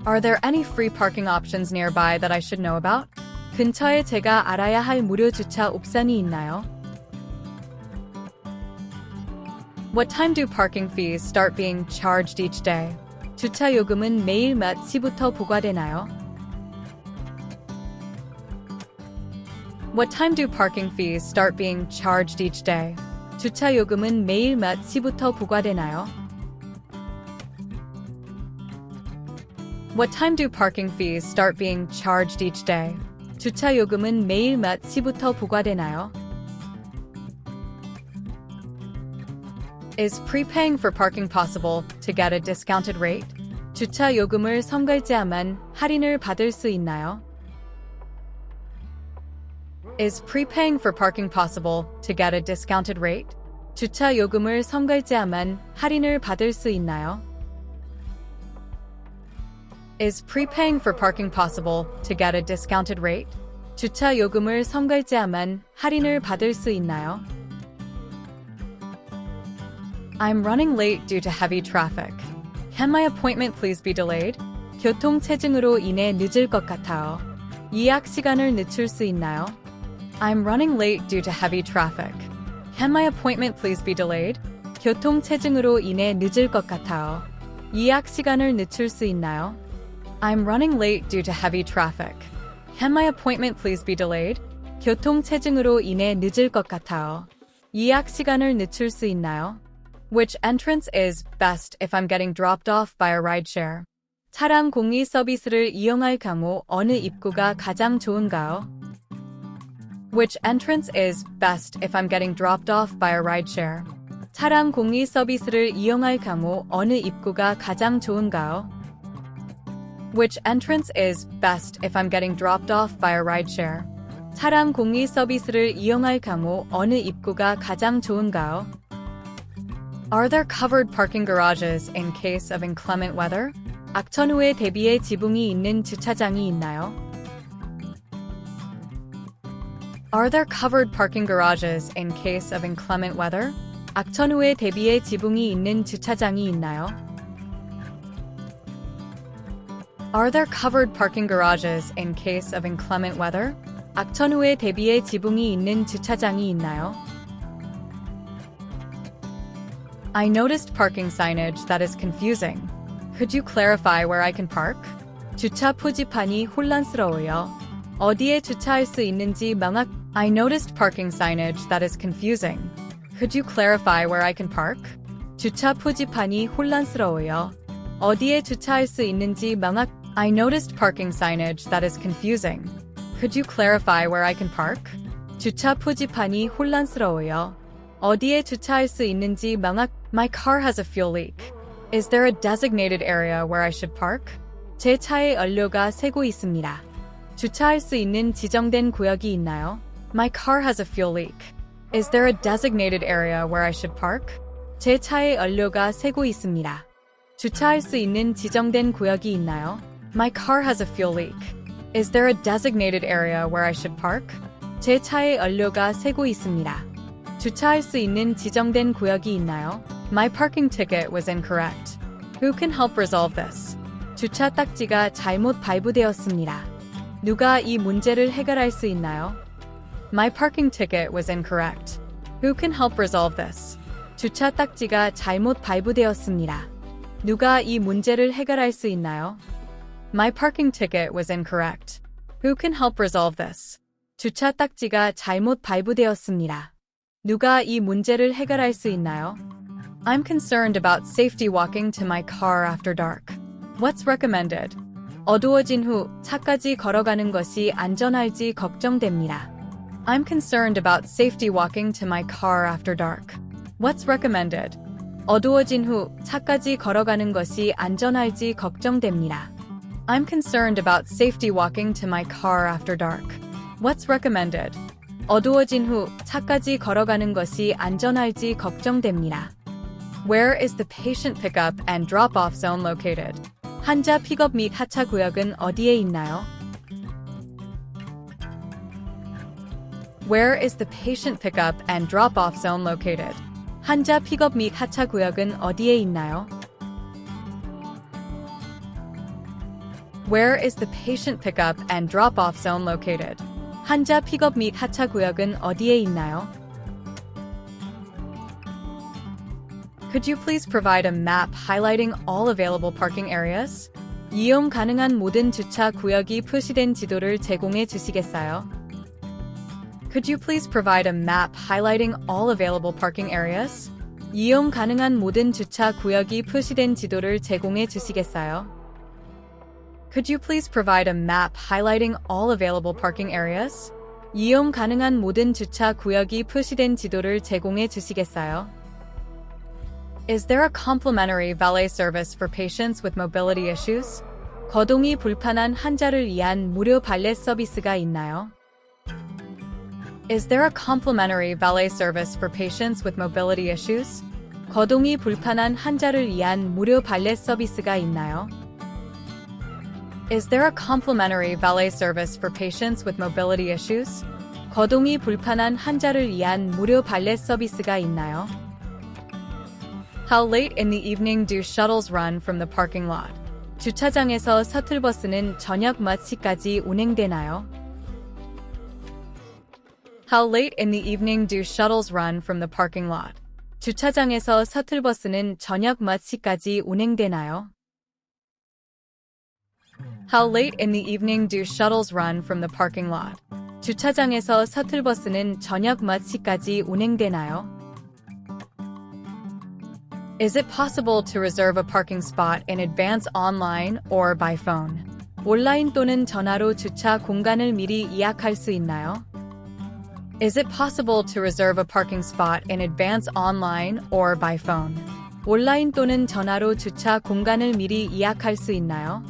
Are there any free parking options nearby that I should know about? 근처에 제가 알아야 할 무료 주차 옵션이 있나요? What time do parking fees start being charged each day? 주차 요금은 매일 몇 시부터 부과되나요? What time do parking fees start being charged each day? 주차 요금은 매일 몇 시부터 부과되나요? What time do parking fees start being charged each day? 주차 요금은 매일 몇 시부터 부과되나요? Is prepaying for parking possible to get a discounted rate? 주차 요금을 선결제하면 할인을 받을 수 있나요? Is prepaying for parking possible to get a discounted rate? 주차 요금을 선결제하면 할인을 받을 수 있나요? Is prepaying for parking possible to get a discounted rate? 주차 요금을 선결제하면 할인을 받을 수 있나요? I'm running late due to heavy traffic. Can my appointment please be delayed? 교통 체증으로 인해 늦을 것 같아요. 예약 시간을 늦출 수 있나요? I'm running late due to heavy traffic. Can my appointment please be delayed? 교통 체증으로 인해 늦을 것 같아요. 예약 시간을 늦출 수 있나요? I'm running late due to heavy traffic. Can my appointment please be delayed? 교통 체증으로 인해 늦을 것 같아요. 예약 시간을 늦출 수 있나요? Which entrance is best if I'm getting dropped off by a rideshare? 차량 공유 서비스를 이용할 경우 어느 입구가 가장 좋은가요? Which entrance is best if I'm getting dropped off by a rideshare? 차량 공유 서비스를 이용할 경우 어느 입구가 가장 좋은가요? Which entrance is best if I'm getting dropped off by a rideshare? 차량 공유 서비스를 이용할 경우 어느 입구가 가장 좋은가요? Are there covered parking garages in case of inclement weather? 악천후에 대비해 지붕이 있는 주차장이 있나요? Are there covered parking garages in case of inclement weather? 악천후에 대비해 지붕이 있는 주차장이 있나요? Are there covered parking garages in case of inclement weather? 악천후에 대비해 지붕이 있는 주차장이 있나요? I noticed parking signage that is confusing. Could you clarify where I can park? 주차 표지판이 혼란스러워요. 어디에 주차할 수 있는지 명확. I noticed parking signage that is confusing. Could you clarify where I can park? 주차 표지판이 혼란스러워요. 어디에 주차할 수 있는지 명확. I noticed parking signage that is confusing. Could you clarify where I can park? 주차 표지판이 혼란스러워요. 어디에 주차할 수 있는지 명확. My car has a fuel leak. Is there a designated area where I should park? 제 차에 연료가 새고 있습니다. 주차할 수 있는 지정된 구역이 있나요? My car has a fuel leak. Is there a designated area where I should park? 제 차에 연료가 새고 있습니다. 주차할 수 있는 지정된 구역이 있나요? My car has a fuel leak. Is there a designated area where I should park? 제 차에 연료가 새고 있습니다. 주차할 수 있는 지정된 구역이 있나요? My parking ticket was incorrect. Who can help resolve this? 주차 딱지가 잘못 발부되었습니다. 누가 이 문제를 해결할 수 있나요? My parking ticket was incorrect. Who can help resolve this? 주차 딱지가 잘못 발부되었습니다. 누가 이 문제를 해결할 수 있나요? My parking ticket was incorrect. Who can help resolve this? 주차 딱지가 잘못 발부되었습니다. 누가 이 문제를 해결할 수 있나요? I'm concerned about safety walking to my car after dark. What's recommended? 어두워진 후 차까지 걸어가는 것이 안전할지 걱정됩니다. I'm concerned about safety walking to my car after dark. What's recommended? 어두워진 후 차까지 걸어가는 것이 안전할지 걱정됩니다. I'm concerned about safety walking to my car after dark. What's recommended? 어두워진 후 차까지 걸어가는 것이 안전할지 걱정됩니다. Where is the patient pickup and drop-off zone located? 환자 픽업 및 하차 구역은 어디에 있나요? Where is the patient pickup and drop-off zone located? 환자 픽업 및 하차 구역은 어디에 있나요? Where is the patient pickup and drop-off zone located? 환자 픽업 및 하차 구역은 어디에 있나요? Could you please provide a map highlighting all available parking areas? 이용 가능한 모든 주차 구역이 표시된 지도를 제공해 주시겠어요? Could you please provide a map highlighting all available parking areas? 이용 가능한 모든 주차 구역이 표시된 지도를 제공해 주시겠어요? Could you please provide a map highlighting all available parking areas? 이용 가능한 모든 주차 구역이 표시된 지도를 제공해 주시겠어요? Is there a complimentary valet service for patients with mobility issues? 거동이 불편한 환자를 위한 무료 발렛 서비스가 있나요? Is there a complimentary valet service for patients with mobility issues? 거동이 불편한 환자를 위한 무료 발렛 서비스가 있나요? Is there a complimentary valet service for patients with mobility issues? 거동이 불편한 환자를 위한 무료 발렛 서비스가 있나요? How late in the evening do shuttles run from the parking lot? 주차장에서 셔틀버스는 저녁 몇 시까지 운행되나요? How late in the evening do shuttles run from the parking lot? 주차장에서 셔틀버스는 저녁 몇 시까지 운행되나요? How late in the evening do shuttles run from the parking lot? 주차장에서 셔틀버스는 저녁 몇 시까지 운행되나요? Is it possible to reserve a parking spot in advance online or by phone? 온라인 또는 전화로 주차 공간을 미리 예약할 수 있나요? Is it possible to reserve a parking spot in advance online or by phone? 온라인 또는 전화로 주차 공간을 미리 예약할 수 있나요?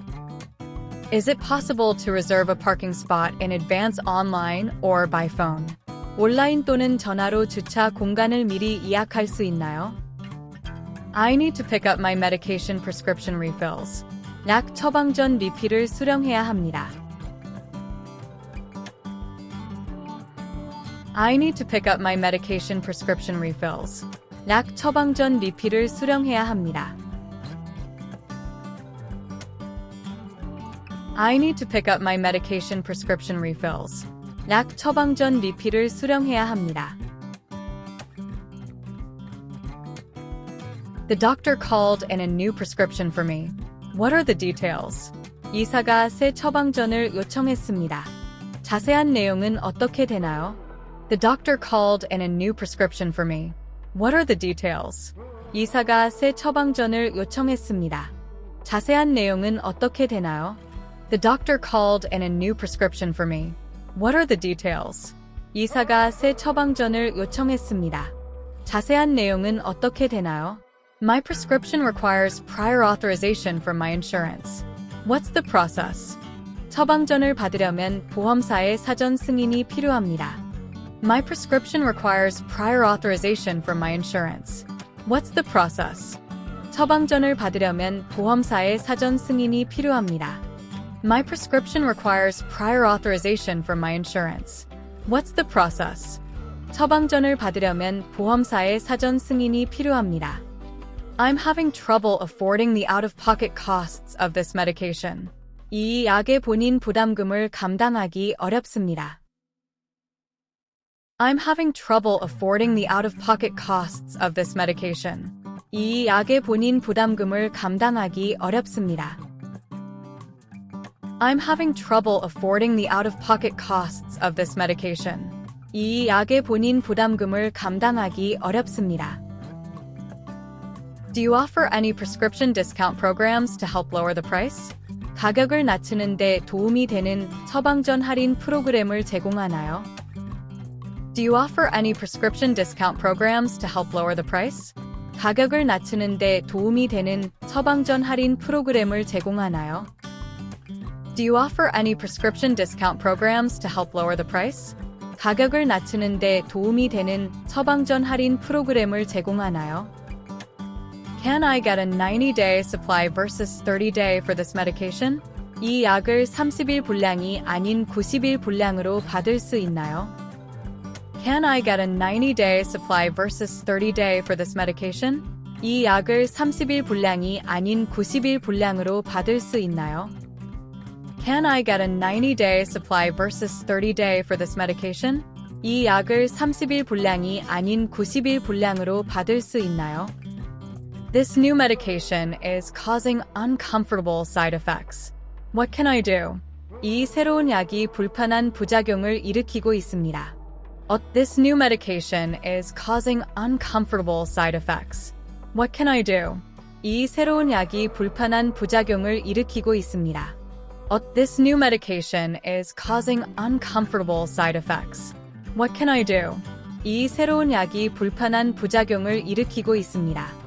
Is it possible to reserve a parking spot in advance online or by phone? 온라인 또는 전화로 주차 공간을 미리 예약할 수 있나요? I need to pick up my medication prescription refills. 약 처방전 리필을 수령해야 합니다. I need to pick up my medication prescription refills. 약 처방전 리필을 수령해야 합니다. I need to pick up my medication prescription refills. 약 처방전 리필을 수령해야 합니다. The doctor called in a new prescription for me. What are the details? 의사가 새 처방전을 요청했습니다. 자세한 내용은 어떻게 되나요? The doctor called in a new prescription for me. What are the details? 의사가 새 처방전을 요청했습니다. 자세한 내용은 어떻게 되나요? The doctor called in a new prescription for me. What are the details? 의사가 새 처방전을 요청했습니다. 자세한 내용은 어떻게 되나요? My prescription requires prior authorization from my insurance. What's the process? 처방전을 받으려면 보험사의 사전 승인이 필요합니다. My prescription requires prior authorization from my insurance. What's the process? 처방전을 받으려면 보험사의 사전 승인이 필요합니다. My prescription requires prior authorization from my insurance. What's the process? 처방전을 받으려면 보험사의 사전 승인이 필요합니다. I'm having trouble affording the out-of-pocket costs of this medication. 이 약의 본인 부담금을 감당하기 어렵습니다. I'm having trouble affording the out-of-pocket costs of this medication. 이 약의 본인 부담금을 감당하기 어렵습니다. I'm having trouble affording the out-of-pocket costs of this medication. 이 약의 본인 부담금을 감당하기 어렵습니다. Do you offer any prescription discount programs to help lower the price? 가격을 낮추는 데 도움이 되는 처방전 할인 프로그램을 제공하나요? Do you offer any prescription discount programs to help lower the price? 가격을 낮추는 데 도움이 되는 처방전 할인 프로그램을 제공하나요? Do you offer any prescription discount programs to help lower the price? 가격을 낮추는 데 도움이 되는 처방전 할인 프로그램을 제공하나요? Can I get a 90-day supply versus 30-day for this medication? 이 약을 30일 분량이 아닌 90일 분량으로 받을 수 있나요? Can I get a 90-day supply versus 30-day for this medication? 이 약을 30일 분량이 아닌 90일 분량으로 받을 수 있나요? Can I get a 90-day supply versus 30-day for this medication? 이 약을 30일 분량이 아닌 90일 분량으로 받을 수 있나요? This new medication is causing uncomfortable side effects. What can I do? 이 새로운 약이 불편한 부작용을 일으키고 있습니다. This new medication is causing uncomfortable side effects. What can I do? 이 새로운 약이 불편한 부작용을 일으키고 있습니다. This new medication is causing uncomfortable side effects. What can I do? 이 새로운 약이 불편한 부작용을 일으키고 있습니다.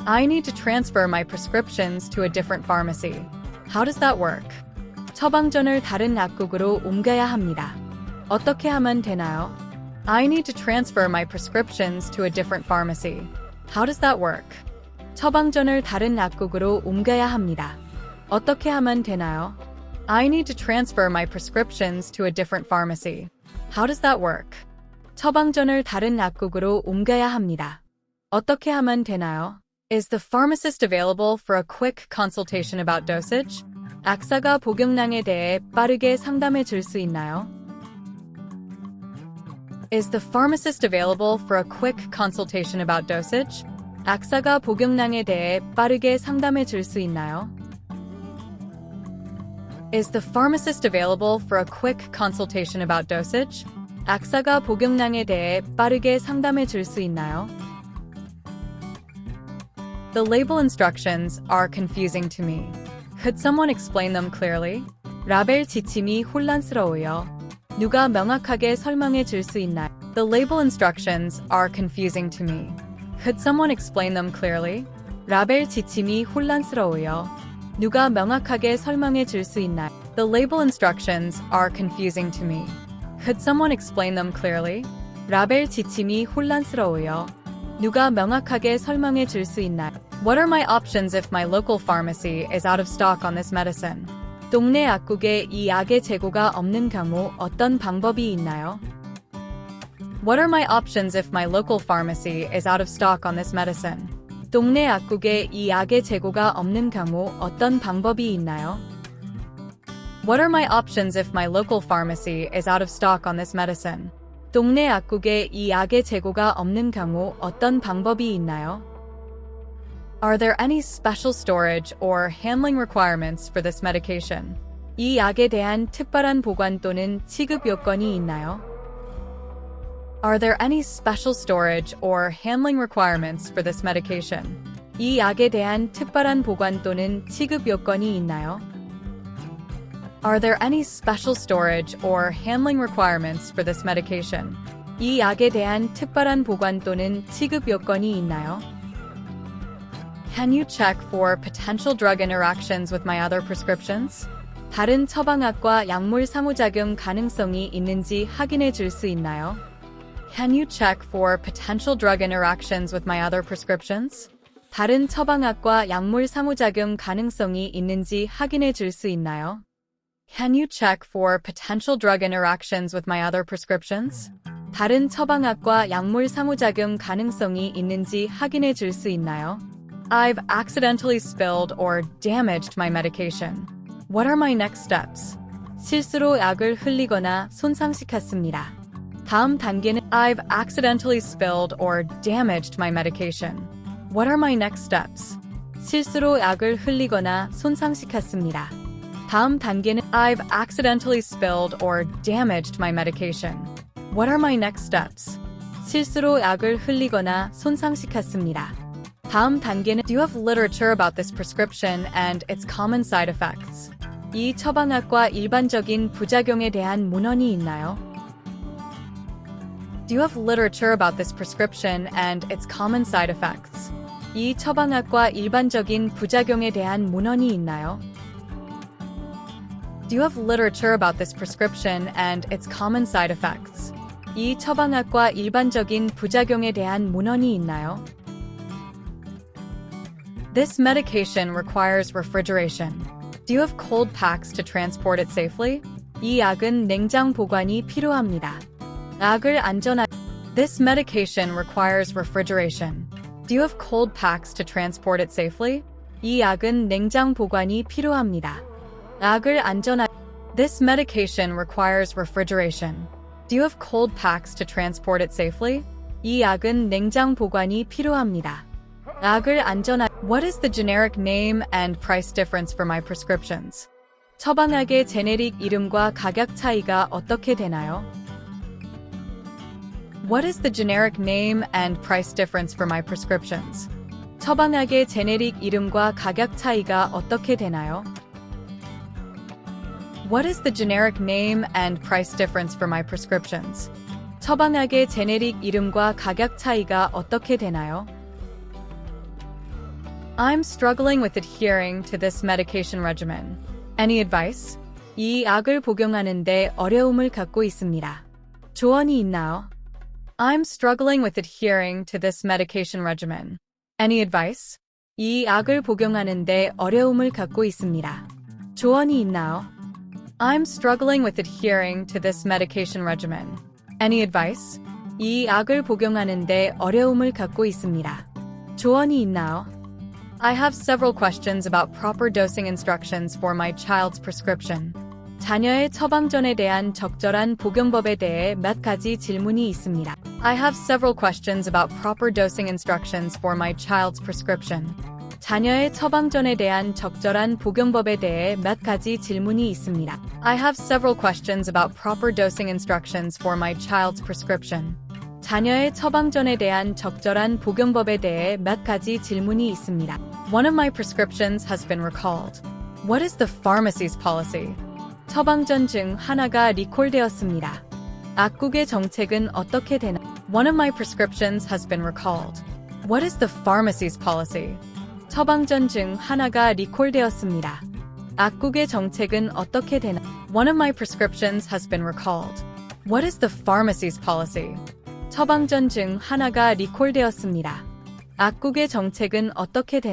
I need to transfer my prescriptions to a different pharmacy. How does that work? 처방전을 다른 약국으로 옮겨야 합니다. 어떻게 하면 되나요? I need to transfer my prescriptions to a different pharmacy. How does that work? 처방전을 다른 약국으로 옮겨야 합니다. 어떻게 하면 되나요? I need to transfer my prescriptions to a different pharmacy. How does that work? 처방전을 다른 약국으로 옮겨야 합니다. 어떻게 하면 되나요? Is the pharmacist available for a quick consultation about dosage? 약사가 복용량에 대해 빠르게 상담해 줄 수 있나요? Is the pharmacist available for a quick consultation about dosage? 약사가 복용량에 대해 빠르게 상담해 줄 수 있나요? Is the pharmacist available for a quick consultation about dosage? 약사가 복용량에 대해 빠르게 상담해 줄 수 있나요? The label instructions are confusing to me. Could someone explain them clearly? 라벨 지침이 혼란스러워요. 누가 명확하게 설명해 줄 수 있나요? The label instructions are confusing to me. Could someone explain them clearly? 라벨 지침이 혼란스러워요. 누가 명확하게 설명해 줄 수 있나요? The label instructions are confusing to me. Could someone explain them clearly? 라벨 지침이 혼란스러워요. 누가 명확하게 설명해 줄 수 있나요? What are my options if my local pharmacy is out of stock on this medicine? 동네 약국에 이 약의 재고가 없는 경우 어떤 방법이 있나요? What are my options if my local pharmacy is out of stock on this medicine? 동네 약국에 이 약의 재고가 없는 경우 어떤 방법이 있나요? What are my options if my local pharmacy is out of stock on this medicine? 동네 약국에 이 약의 재고가 없는 경우 어떤 방법이 있나요? Are there any special storage or handling requirements for this medication? 이 약에 대한 특별한 보관 또는 취급 요건이 있나요? Are there any special storage or handling requirements for this medication? 이 약에 대한 특별한 보관 또는 취급 요건이 있나요? Are there any special storage or handling requirements for this medication? 이 약에 대한 특별한 보관 또는 취급 요건이 있나요? Can you check for potential drug interactions with my other prescriptions? 다른 처방약과 약물 상호작용 가능성이 있는지 확인해 줄 수 있나요? Can you check for potential drug interactions with my other prescriptions? 다른 처방약과 약물 상호작용 가능성이 있는지 확인해 줄 수 있나요? Can you check for potential drug interactions with my other prescriptions? 다른 처방약과 약물 상호작용 가능성이 있는지 확인해 줄 수 있나요? I've accidentally spilled or damaged my medication. What are my next steps? 실수로 약을 흘리거나 손상시켰습니다. 다음 단계는 I've accidentally spilled or damaged my medication. What are my next steps? 실수로 약을 흘리거나 손상시켰습니다. 다음 단계는 I've accidentally spilled or damaged my medication. What are my next steps? 실수로 약을 흘리거나 손상시켰습니다. 다음 단계는 Do you have literature about this prescription and its common side effects? 이 처방약과 일반적인 부작용에 대한 문헌이 있나요? Do you have literature about this prescription and its common side effects? 이 처방약과 일반적인 부작용에 대한 문헌이 있나요? Do you have literature about this prescription and its common side effects? 이 처방약과 일반적인 부작용에 대한 문헌이 있나요? This medication requires refrigeration. Do you have cold packs to transport it safely? 이 약은 냉장 보관이 필요합니다. 약을 안전하게 This medication requires refrigeration. Do you have cold packs to transport it safely? 이 약은 냉장 보관이 필요합니다. 약을 안전하게 This medication requires refrigeration. Do you have cold packs to transport it safely? 이 약은 냉장 보관이 필요합니다. 약을 안전하게 What is the generic name and price difference for my prescriptions? 처방약의 제네릭 이름과 가격 차이가 어떻게 되나요? What is the generic name and price difference for my prescriptions? 처방약의 제네릭 이름과 가격 차이가 어떻게 되나요? What is the generic name and price difference for my prescriptions? 처방약의 제네릭 이름과 가격 차이가 어떻게 되나요? I'm struggling with adhering to this medication regimen. Any advice? 이 약을 복용하는데 어려움을 갖고 있습니다. 조언이 있나요? I'm struggling with adhering to this medication regimen. Any advice? 이 약을 복용하는데 어려움을 갖고 있습니다. 조언이 있나요? I'm struggling with adhering to this medication regimen. Any advice? 이 약을 복용하는데 어려움을 갖고 있습니다. 조언이 있나요? I have several questions about proper dosing instructions for my child's prescription. 자녀의 처방전에 대한 적절한 복용법에 대해 몇 가지 질문이 있습니다. I have several questions about proper dosing instructions for my child's prescription. 자녀의 처방전에 대한 적절한 복용법에 대해 몇 가지 질문이 있습니다. I have several questions about proper dosing instructions for my child's prescription. 자녀의 처방전에 대한 적절한 복용법에 대해 몇 가지 질문이 있습니다. One of my prescriptions has been recalled. What is the pharmacy's policy? 처방전 중 하나가 리콜되었습니다. 악국의 정책은 어떻게 되나? One of my prescriptions has been recalled. What is the pharmacy's policy? 처방전 중 하나가 리콜되었습니다. 악국의 정책은 어떻게 되나? One of my prescriptions has been recalled. What is the pharmacy's policy? 처방전 중 하나가 리콜되었습니다. 악국의 정책은 어떻게 되나?